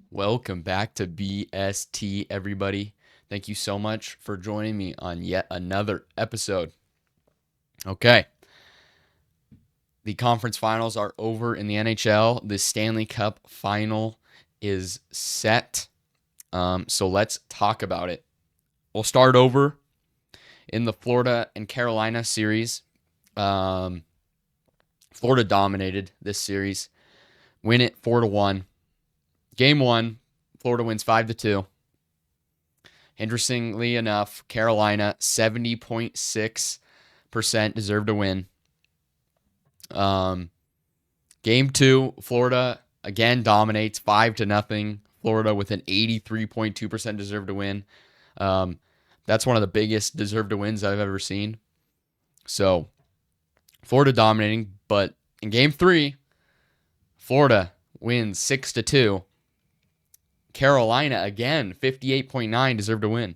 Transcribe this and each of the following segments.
Welcome back to BST, everybody. Thank you so much for joining me on yet another episode. Okay. The conference finals are over in the NHL. The Stanley Cup Final is set. So let's talk about it. We'll start over in the Florida and Carolina series. Florida dominated this series. Win it 4-1. Game 1, Florida wins 5-2. Interestingly enough, Carolina 70.6% deserved to win. Game 2, Florida again dominates 5-0. Florida with an 83.2% deserved to win. That's one of the biggest deserved to wins I've ever seen. So Florida dominating, but in Game 3, Florida wins 6-2. Carolina, again, 58.9 deserved to win.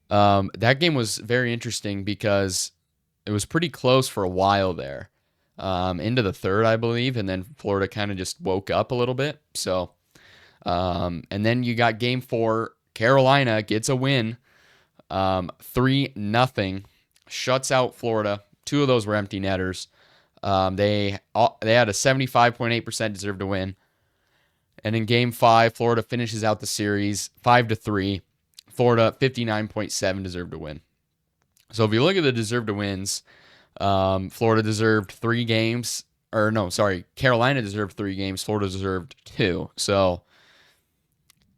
That game was very interesting because it was pretty close for a while there. Into the third, I believe, and then Florida kind of just woke up a little bit. So, and then you got Game 4. Carolina gets a win, 3-0, shuts out Florida. Two of those were empty netters. They had a 75.8% deserved to win. And in Game 5, Florida finishes out the series 5-3. Florida 59.7 deserved to win. So if you look at the deserved to wins, Florida deserved 3 games. Carolina deserved 3 games. Florida deserved 2. So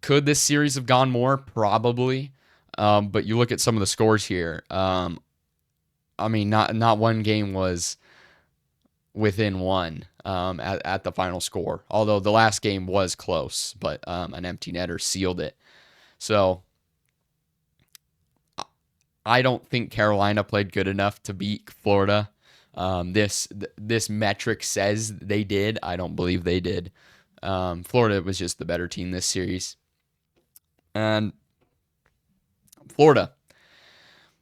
could this series have gone more? Probably. But you look at some of the scores here. Not one game was within one at the final score. Although the last game was close, but an empty netter sealed it. So I don't think Carolina played good enough to beat Florida. This metric says they did. I don't believe they did. Florida was just the better team this series. And Florida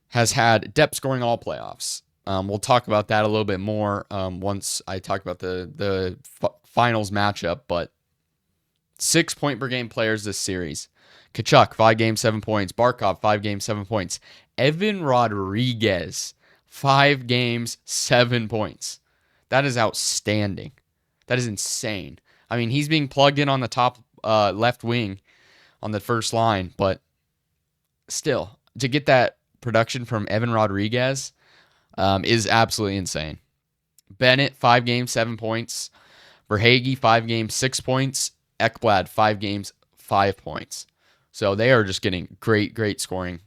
has had depth scoring all playoffs. We'll talk about that a little bit more once I talk about the finals matchup. But 6 point per game players this series. Tkachuk, 5 games, 7 points. Barkov, 5 games, 7 points. Evan Rodriguez, 5 games, 7 points. That is outstanding. That is insane. I mean, he's being plugged in on the top left wing on the first line, but still, to get that production from Evan Rodriguez is absolutely insane. Bennett, 5 games, 7 points. Verhaeghe, 5 games, 6 points. Ekblad, 5 games, 5 points. So they are just getting great scoring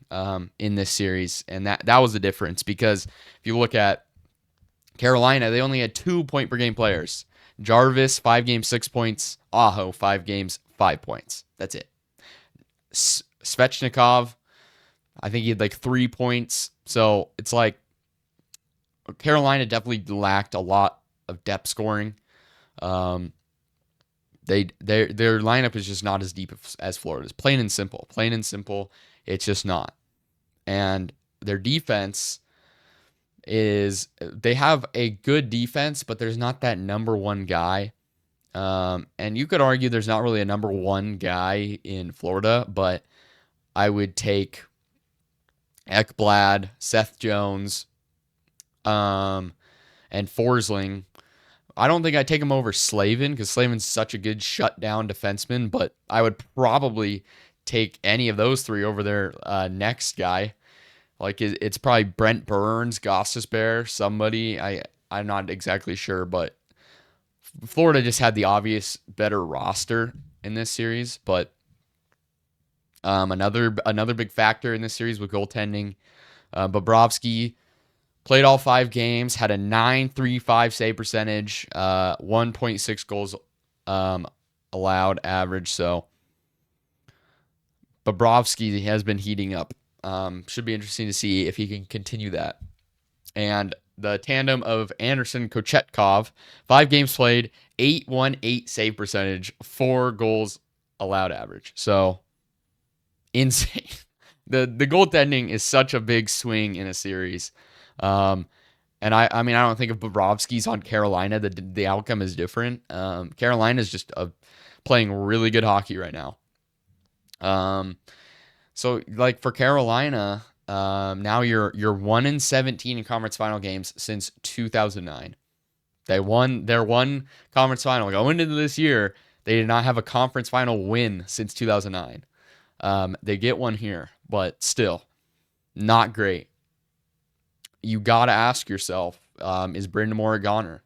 in this series. And that was the difference, because if you look at Carolina, they only had 2 point per game players. Jarvis, 5 games, 6 points. Aho, 5 games, 5 points. That's it. Svechnikov, I think he had like 3 points. So it's like Carolina definitely lacked a lot of depth scoring. Their lineup is just not as deep as Florida's. Plain and simple. It's just not. And their defense they have a good defense, but there's not that number one guy. And you could argue there's not really a number one guy in Florida, but I would take Ekblad, Seth Jones, and Forsling. I don't think I'd take him over Slavin, because Slavin's such a good shutdown defenseman, but I would probably take any of those 3 over their next guy. Like, it's probably Brent Burns, Gostisbehere, somebody. I'm not exactly sure, but Florida just had the obvious better roster in this series. But another big factor in this series with goaltending. Bobrovsky played all 5 games, had a .935 save percentage, 1.6 goals allowed average. So Bobrovsky has been heating up. Should be interesting to see if he can continue that. And the tandem of Anderson Kochetkov, 5 games played, 818 save percentage, 4 goals allowed average. So insane. The goaltending is such a big swing in a series. And I don't think if Bobrovsky's on Carolina, the outcome is different. Carolina is just a playing really good hockey right now. So like for Carolina, now you're 1-17 in conference final games since 2009. They won their one conference final going into this year. They did not have a conference final win since 2009. They get one here, but still not great. You got to ask yourself, is Brind'Amour a goner?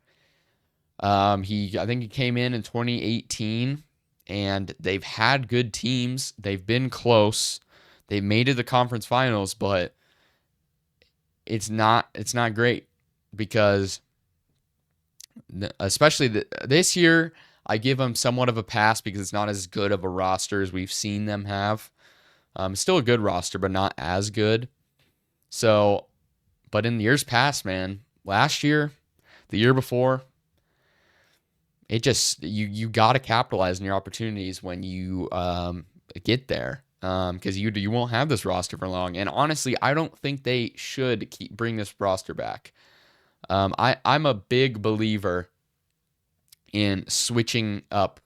I think he came in 2018, and they've had good teams. They've been close. They made it to the conference finals, but it's not great because especially this year, I give them somewhat of a pass because it's not as good of a roster as we've seen them have. Still a good roster, but not as good. So, but in the years past, man, last year, the year before, it just you got to capitalize on your opportunities when you get there, because you won't have this roster for long. And honestly, I don't think they should bring this roster back. I'm a big believer in switching up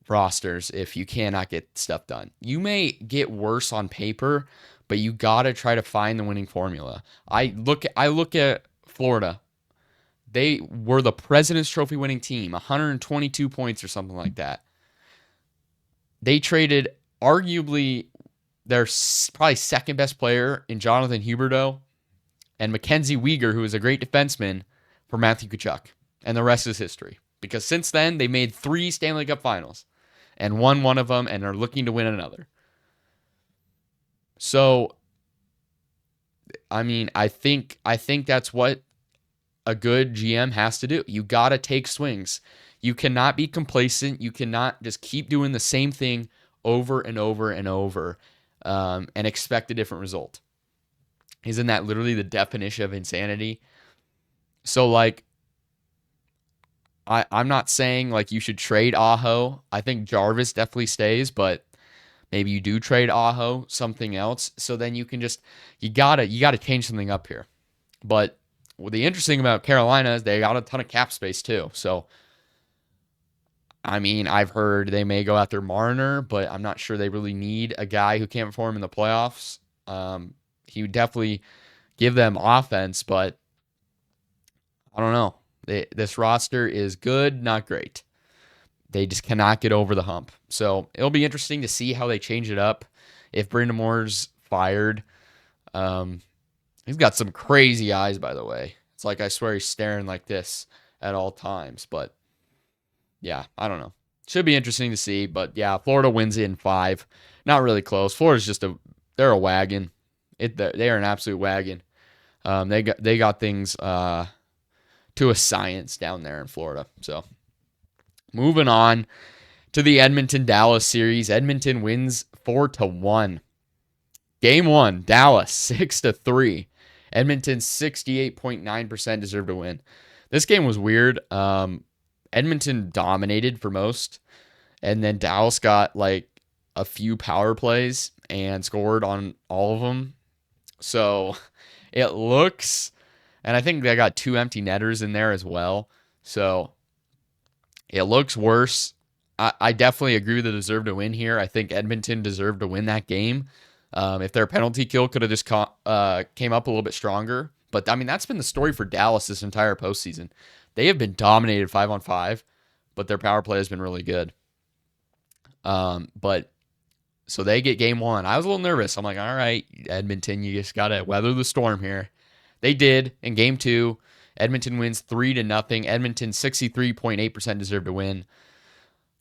rosters if you cannot get stuff done. You may get worse on paper, but you got to try to find the winning formula. I look at Florida. They were the President's Trophy winning team, 122 points or something like that. They traded arguably their probably second best player in Jonathan Huberdeau and Mackenzie Weegar, who is a great defenseman, for Matthew Tkachuk. And the rest is history. Because since then, they made 3 Stanley Cup Finals and won one of them and are looking to win another. So, I mean, I think that's what a good GM has to do. You got to take swings. You cannot be complacent. You cannot just keep doing the same thing over and over and over and expect a different result. Isn't that literally the definition of insanity? So, like, I'm not saying, like, you should trade Aho. I think Jarvis definitely stays, but maybe you do trade Aho, something else. So then you can just, you gotta change something up here. But the interesting about Carolina is they got a ton of cap space too. So, I mean, I've heard they may go after Marner, but I'm not sure they really need a guy who can't perform in the playoffs. He would definitely give them offense, but I don't know. This roster is good, not great. They just cannot get over the hump. So it'll be interesting to see how they change it up. If Brind'Amour's fired, he's got some crazy eyes, by the way. It's like I swear he's staring like this at all times. But yeah, I don't know. Should be interesting to see. But yeah, Florida wins it in 5. Not really close. Florida's just they're a wagon. They are an absolute wagon. They got things to a science down there in Florida. So moving on to the Edmonton-Dallas series. Edmonton wins 4-1. Game 1, Dallas 6-3. Edmonton 68.9% deserved to win. This game was weird. Edmonton dominated for most, and then Dallas got like a few power plays and scored on all of them. So it looks, and I think they got 2 empty netters in there as well. So it looks worse. I definitely agree with the deserve to win here. I think Edmonton deserved to win that game. If their penalty kill could have just came up a little bit stronger. But, I mean, that's been the story for Dallas this entire postseason. They have been dominated 5-on-5, but their power play has been really good. But so they get game 1. I was a little nervous. I'm like, all right, Edmonton, you just got to weather the storm here. They did. In game 2, Edmonton wins 3-0. Edmonton 63.8% deserved to win.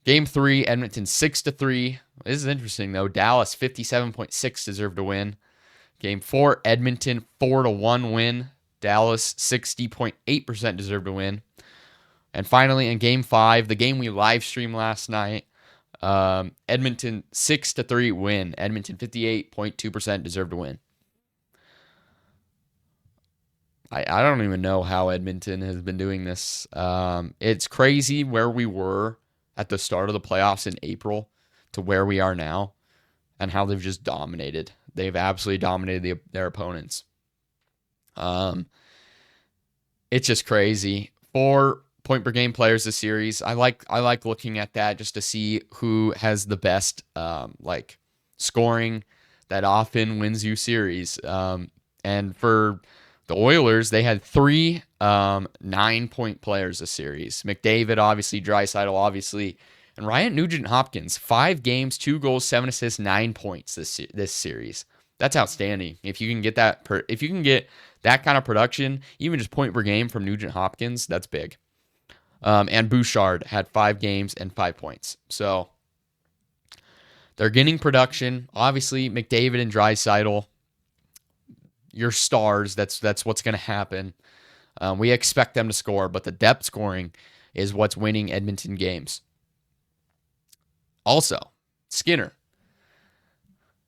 Game 3, Edmonton 6-3. This is interesting, though. Dallas 57.6% deserved to win. Game 4, Edmonton 4-1 win. Dallas 60.8% deserved to win. And finally, in Game 5, the game we live streamed last night, Edmonton 6-3 win. Edmonton 58.2% deserved to win. I don't even know how Edmonton has been doing this. It's crazy where we were at the start of the playoffs in April to where we are now and how they've just dominated. They've absolutely dominated their opponents. It's just crazy. 4 point per game players this series. I like looking at that just to see who has the best like scoring that often wins you series. And for the Oilers, they had 3 9-point players this series. McDavid, obviously, Draisaitl, obviously, and Ryan Nugent-Hopkins. 5 games, 2 goals, 7 assists, 9 points this series. That's outstanding. If you can get that kind of production, even just point per game from Nugent-Hopkins, that's big. And Bouchard had 5 games and 5 points. So they're getting production. Obviously, McDavid and Draisaitl, your stars. That's what's going to happen. We expect them to score, but the depth scoring is what's winning Edmonton games. Also, Skinner.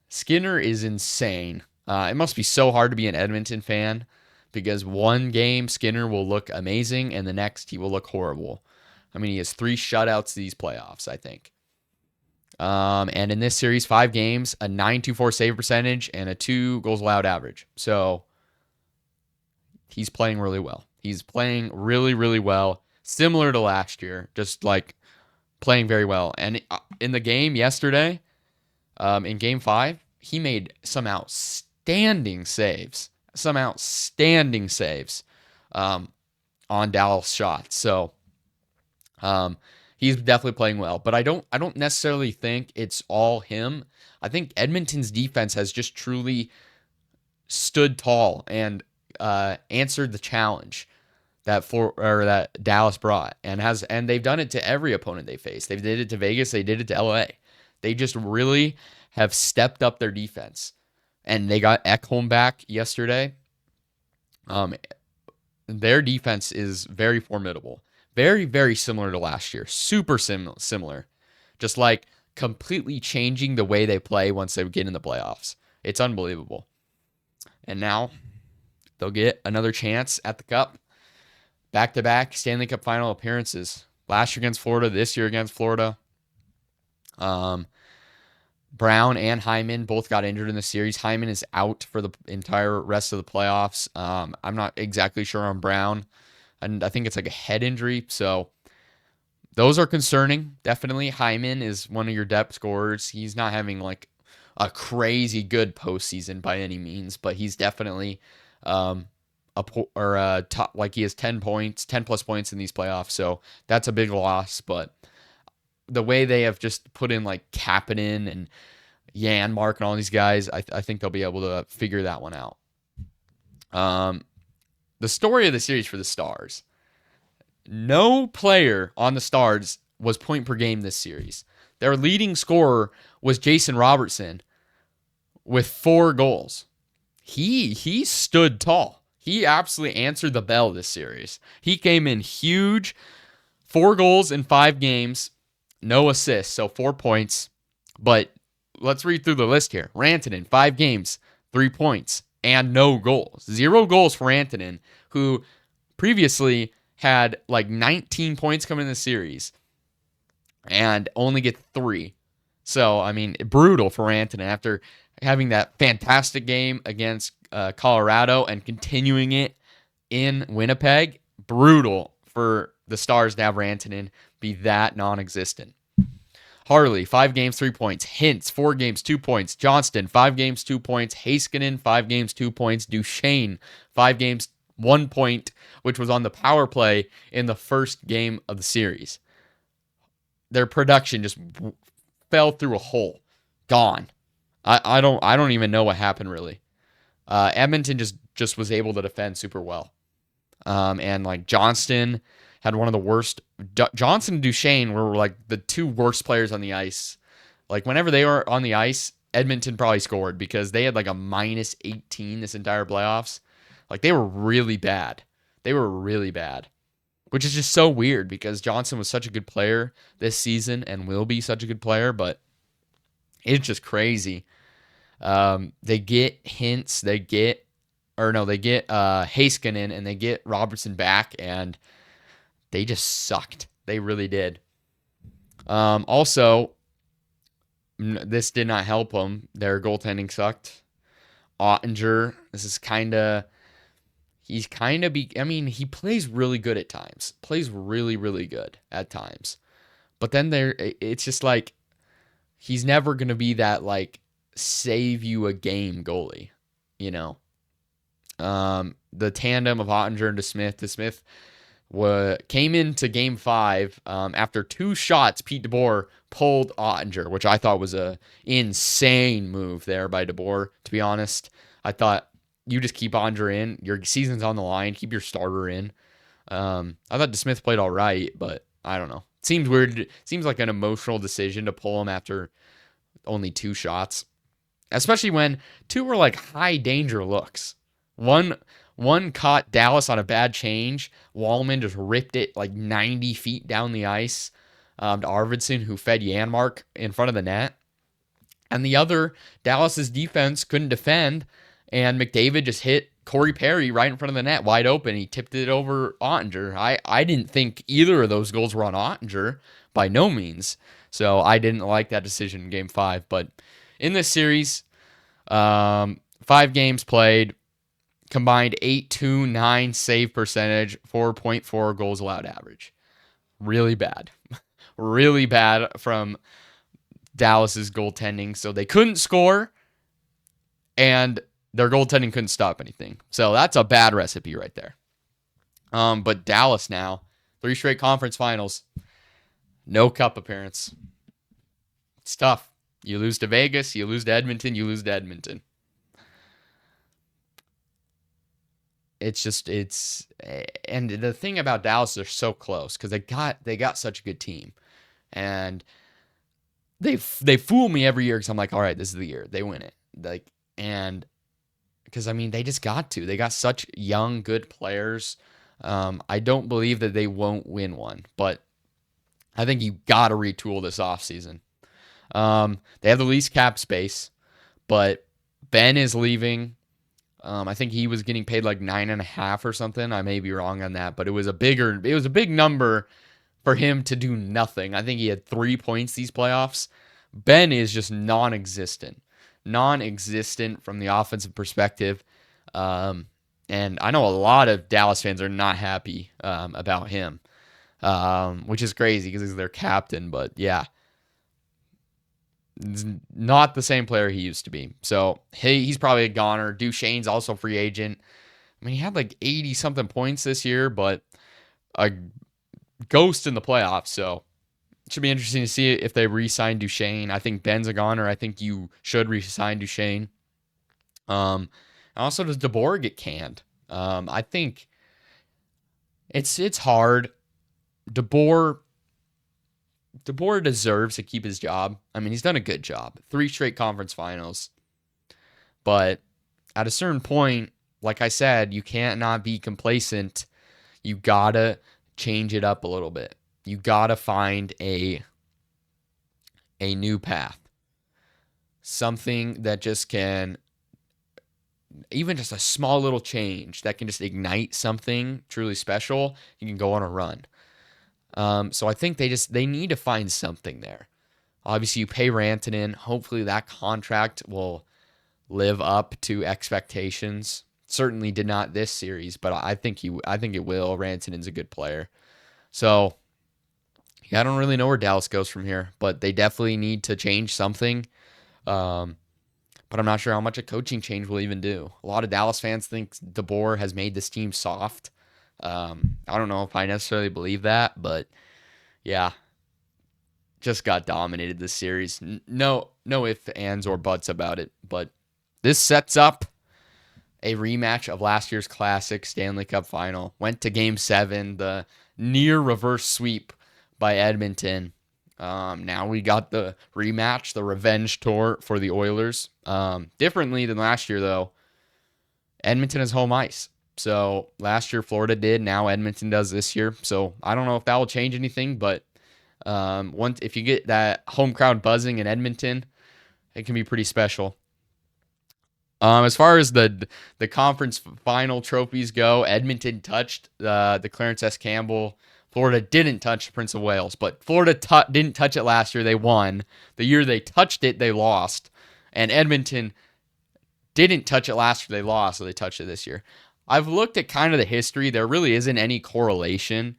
Skinner is insane. It must be so hard to be an Edmonton fan because one game Skinner will look amazing and the next he will look horrible. I mean, he has 3 shutouts these playoffs, I think. And in this series, 5 games, a .924 save percentage and a 2 goals allowed average. So he's playing really well. He's playing really, really well, similar to last year, just like playing very well. And in the game yesterday, in Game 5, he made some outstanding saves. On Dallas shots. So he's definitely playing well. But I don't necessarily think it's all him. I think Edmonton's defense has just truly stood tall and answered the challenge that Dallas brought, and they've done it to every opponent they faced. They did it to Vegas. They did it to LA. They just really have stepped up their defense, and they got Ekholm back yesterday. Their defense is very formidable, very, very similar to last year. Super similar, just like completely changing the way they play once they get in the playoffs. It's unbelievable. And now they'll get another chance at the Cup. Back-to-back Stanley Cup Final appearances. Last year against Florida, this year against Florida. Brown and Hyman both got injured in the series. Hyman is out for the entire rest of the playoffs. I'm not exactly sure on Brown. And I think it's like a head injury. So those are concerning. Definitely. Hyman is one of your depth scorers. He's not having like a crazy good postseason by any means, but he's definitely top, like he has 10 plus points in these playoffs. So that's a big loss. But the way they have just put in like Kapanen and Janmark and all these guys, I think they'll be able to figure that one out. The story of the series for the Stars. No player on the Stars was point per game this series. Their leading scorer was Jason Robertson with 4 goals. He stood tall. He absolutely answered the bell this series. He came in huge. 4 goals in 5 games. No assists, so 4 points. But let's read through the list here. Rantanen, 5 games, 3 points, and no goals. 0 goals for Rantanen, who previously had like 19 points coming in the series and only get 3. So, I mean, brutal for Rantanen after having that fantastic game against Colorado and continuing it in Winnipeg. Brutal for the Stars to have Rantanen be that non-existent. Harley, 5 games, 3 points. Hintz, 4 games, 2 points. Johnston, 5 games, 2 points. Heiskanen, 5 games, 2 points. Duchesne, 5 games, 1 point, which was on the power play in the first game of the series. Their production just fell through a hole. Gone. I don't even know what happened really. Edmonton just was able to defend super well. And like Johnston had one of the worst. Johnson and Duchesne were like the 2 worst players on the ice. Like whenever they were on the ice, Edmonton probably scored because they had like a -18 this entire playoffs. Like they were really bad. Which is just so weird because Johnson was such a good player this season and will be such a good player, but it's just crazy. They get Hintz, they get Heiskanen, and they get Robertson back, and they just sucked. They really did. Also, this did not help them. Their goaltending sucked. Ottinger, this is kind of... he's kind of I mean, he plays really good at times. Plays really, really good at times. But then it's just like he's never going to be that like save you a game goalie, you know. The tandem of Ottinger and DeSmith came into Game 5 after 2 shots. Pete DeBoer pulled Ottinger, which I thought was a insane move there by DeBoer. To be honest, I thought you just keep Ottinger in. Your season's on the line. Keep your starter in. I thought DeSmith played all right, but I don't know. Seems weird. Seems like an emotional decision to pull him after only 2 shots, especially when 2 were like high danger looks. One caught Dallas on a bad change. Wallman just ripped it like 90 feet down the ice to Arvidsson, who fed Janmark in front of the net. And the other, Dallas's defense couldn't defend, and McDavid just hit Corey Perry right in front of the net, wide open. He tipped it over Ottinger. I didn't think either of those goals were on Ottinger, by no means. So I didn't like that decision in Game 5. But in this series, 5 games played, combined 8.29 save percentage, 4.4 goals allowed average. Really bad. Really bad from Dallas's goaltending. So they couldn't score, and their goaltending couldn't stop anything. So that's a bad recipe right there. But Dallas now, 3 straight conference finals, no cup appearance. It's tough. You lose to Vegas, you lose to Edmonton, you lose to Edmonton. And the thing about Dallas, they're so close because they got such a good team, and they fool me every year because I'm like, all right, this is the year they win it, and because I mean they just got to. They got such young, good players. I don't believe that they won't win one, but I think you got to retool this offseason. They have the least cap space, but Ben is leaving. I think he was getting paid like 9.5 or something. I may be wrong on that, but it was a big number for him to do nothing. I think he had 3 points these playoffs. Ben is just non-existent from the offensive perspective. And I know a lot of Dallas fans are not happy about him, which is crazy because he's their captain. But yeah, not the same player he used to be. So he's probably a goner. Duchesne's also a free agent. I mean, he had like 80-something points this year, but a ghost in the playoffs. So it should be interesting to see if they re-sign Duchesne. I think Ben's a goner. I think you should re-sign Duchesne. Also, does DeBoer get canned? I think it's hard. DeBoer deserves to keep his job. I mean, he's done a good job. 3 straight conference finals. But at a certain point, like I said, you can't not be complacent. You gotta change it up a little bit. You gotta find a new path. Something that just can, even just a small little change that can just ignite something truly special. You can go on a run. So I think they need to find something there. Obviously, you pay Rantanen. Hopefully, that contract will live up to expectations. Certainly did not this series, but I think it will. Rantanen's a good player. So yeah, I don't really know where Dallas goes from here, but they definitely need to change something. But I'm not sure how much a coaching change will even do. A lot of Dallas fans think DeBoer has made this team soft. I don't know if I necessarily believe that, but yeah, just got dominated this series. No ifs, ands, or buts about it. But this sets up a rematch of last year's classic Stanley Cup Final. Went to Game 7, the near reverse sweep by Edmonton. Now we got the rematch, the revenge tour for the Oilers. Differently than last year, though, Edmonton is home ice. So last year Florida did, now Edmonton does this year. So I don't know if that will change anything, but if you get that home crowd buzzing in Edmonton, it can be pretty special. As far as the conference final trophies go, Edmonton touched the Clarence S. Campbell. Florida didn't touch the Prince of Wales, but Florida didn't touch it last year. They won. The year they touched it, they lost. And Edmonton didn't touch it last year. They lost, so they touched it this year. I've looked at kind of the history. There really isn't any correlation.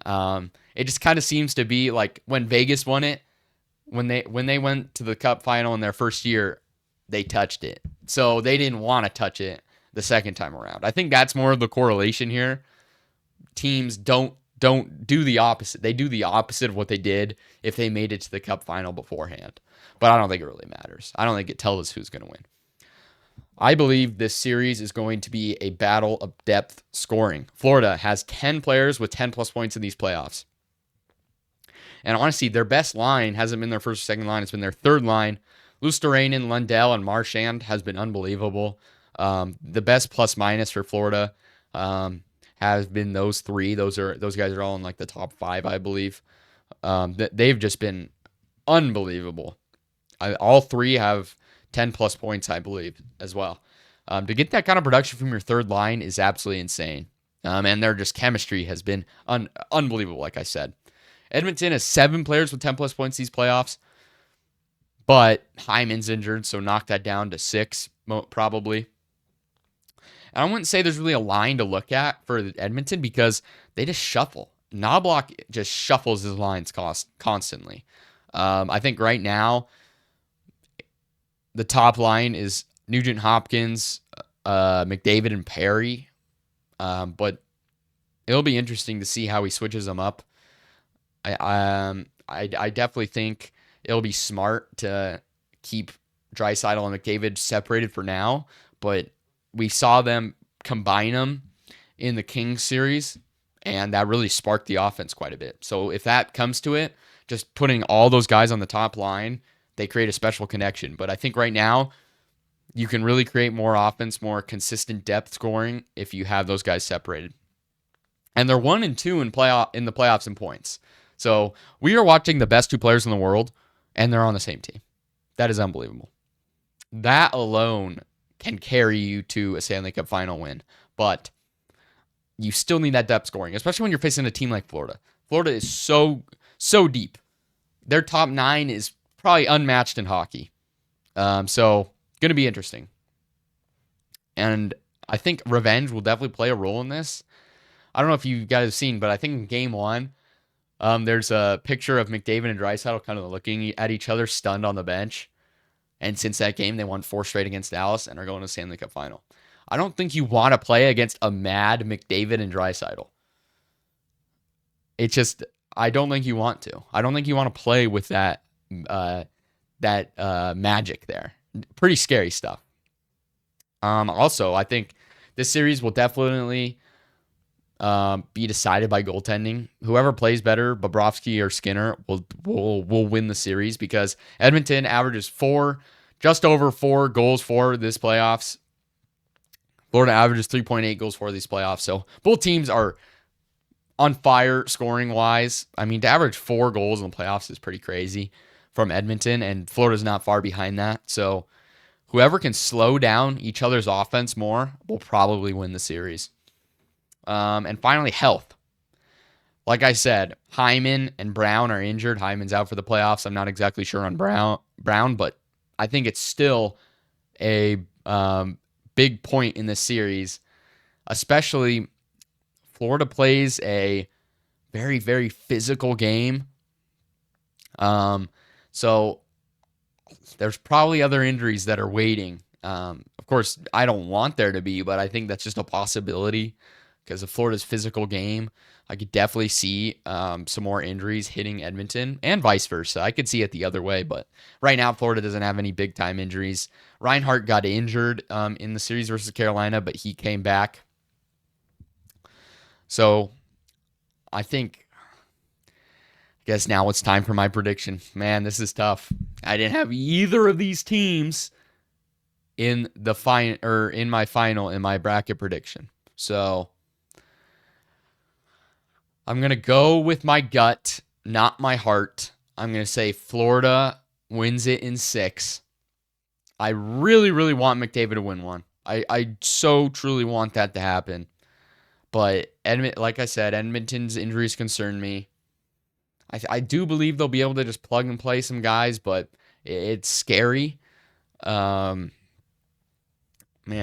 It just kind of seems to be like when Vegas won it, when they went to the Cup final in their first year, they touched it. So they didn't want to touch it the second time around. I think that's more of the correlation here. Teams don't do the opposite. They do the opposite of what they did if they made it to the Cup final beforehand. But I don't think it really matters. I don't think it tells us who's going to win. I believe this series is going to be a battle of depth scoring. Florida has 10 players with 10 plus points in these playoffs. And honestly, their best line hasn't been their first or second line. It's been their third line. Luosterainen, Lundell, and Marchand has been unbelievable. The best plus minus for Florida has been those three. Those guys are all in like the top 5, I believe. They've just been unbelievable. All three have 10 plus points, I believe, as well. To get that kind of production from your third line is absolutely insane. And their just chemistry has been unbelievable, like I said. Edmonton has 7 players with 10 plus points these playoffs, but Hyman's injured, so knock that down to 6, probably. And I wouldn't say there's really a line to look at for Edmonton because they just shuffle. Knobloch just shuffles his lines constantly. I think right now, the top line is Nugent Hopkins, McDavid, and Perry. But it'll be interesting to see how he switches them up. I definitely think it'll be smart to keep Draisaitl and McDavid separated for now, but we saw them combine them in the Kings series, and that really sparked the offense quite a bit. So if that comes to it, just putting all those guys on the top line, they create a special connection. But I think right now, you can really create more offense, more consistent depth scoring if you have those guys separated. And they're 1 and 2 in the playoffs in points. So we are watching the best 2 players in the world, and they're on the same team. That is unbelievable. That alone can carry you to a Stanley Cup Final win. But you still need that depth scoring, especially when you're facing a team like Florida. Florida is so deep. Their top 9 is probably unmatched in hockey. So going to be interesting. And I think revenge will definitely play a role in this. I don't know if you guys have seen, but I think in game 1, there's a picture of McDavid and Draisaitl kind of looking at each other, stunned on the bench. And since that game, they won 4 straight against Dallas and are going to the Stanley Cup Final. I don't think you want to play against a mad McDavid and Draisaitl. It's just, I don't think you want to. I don't think you want to play with that magic there. Pretty scary stuff. Also, I think this series will definitely be decided by goaltending. Whoever plays better, Bobrovsky or Skinner, will win the series because Edmonton averages just over 4 goals for this playoffs. Florida averages 3.8 goals for these playoffs. So both teams are on fire scoring wise. I mean, to average 4 goals in the playoffs is pretty crazy from Edmonton, and Florida's not far behind that. So whoever can slow down each other's offense more will probably win the series. And finally, health. Like I said, Hyman and Brown are injured. Hyman's out for the playoffs. I'm not exactly sure on Brown, but I think it's still a big point in this series, especially Florida plays a very, very physical game. So there's probably other injuries that are waiting. Of course, I don't want there to be, but I think that's just a possibility because of Florida's physical game. I could definitely see some more injuries hitting Edmonton and vice versa. I could see it the other way, but right now Florida doesn't have any big-time injuries. Reinhart got injured in the series versus Carolina, but he came back. So I guess now it's time for my prediction. Man, this is tough. I didn't have either of these teams in my bracket prediction. So I'm going to go with my gut, not my heart. I'm going to say Florida wins it in 6. I really, really want McDavid to win one. I so truly want that to happen. But like I said, Edmonton's injuries concern me. I do believe they'll be able to just plug and play some guys, but it's scary. Man,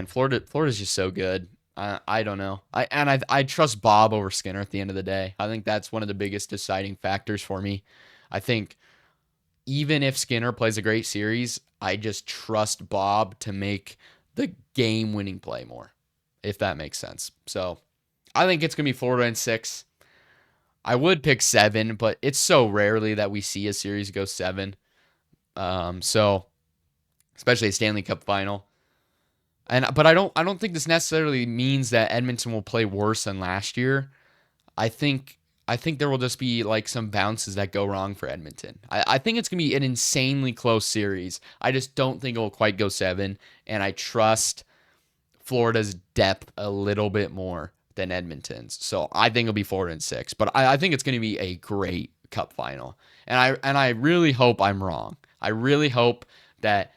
Florida's just so good. I don't know. I trust Bob over Skinner at the end of the day. I think that's one of the biggest deciding factors for me. I think even if Skinner plays a great series, I just trust Bob to make the game-winning play more, if that makes sense. So I think it's going to be Florida in 6. I would pick 7, but it's so rarely that we see a series go 7. So especially a Stanley Cup Final. But I don't think this necessarily means that Edmonton will play worse than last year. I think there will just be like some bounces that go wrong for Edmonton. I think it's gonna be an insanely close series. I just don't think it will quite go 7, and I trust Florida's depth a little bit more than Edmonton's. So I think it'll be Florida in 6. But I think it's gonna be a great Cup final. And I really hope I'm wrong. I really hope that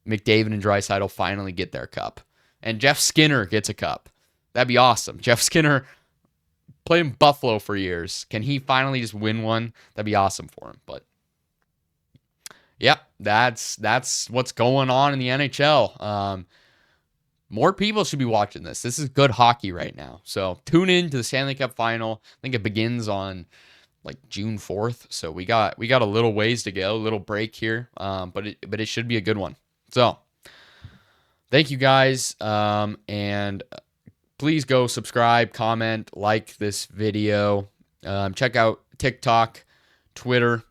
McDavid and Draisaitl finally get their cup. And Jeff Skinner gets a cup. That'd be awesome. Jeff Skinner played in Buffalo for years. Can he finally just win one? That'd be awesome for him. But yeah, that's what's going on in the NHL. More people should be watching this. This is good hockey right now. So tune in to the Stanley Cup Final. I think it begins on like June 4th. So we got a little ways to go, a little break here. But it should be a good one. So thank you guys. And please go subscribe, comment, like this video. Check out TikTok, Twitter,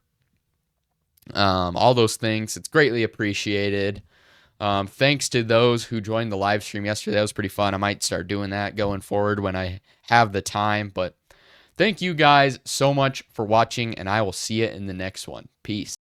all those things. It's greatly appreciated. Thanks to those who joined the live stream yesterday. That was pretty fun. I might start doing that going forward when I have the time. But thank you guys so much for watching, and I will see you in the next one. Peace.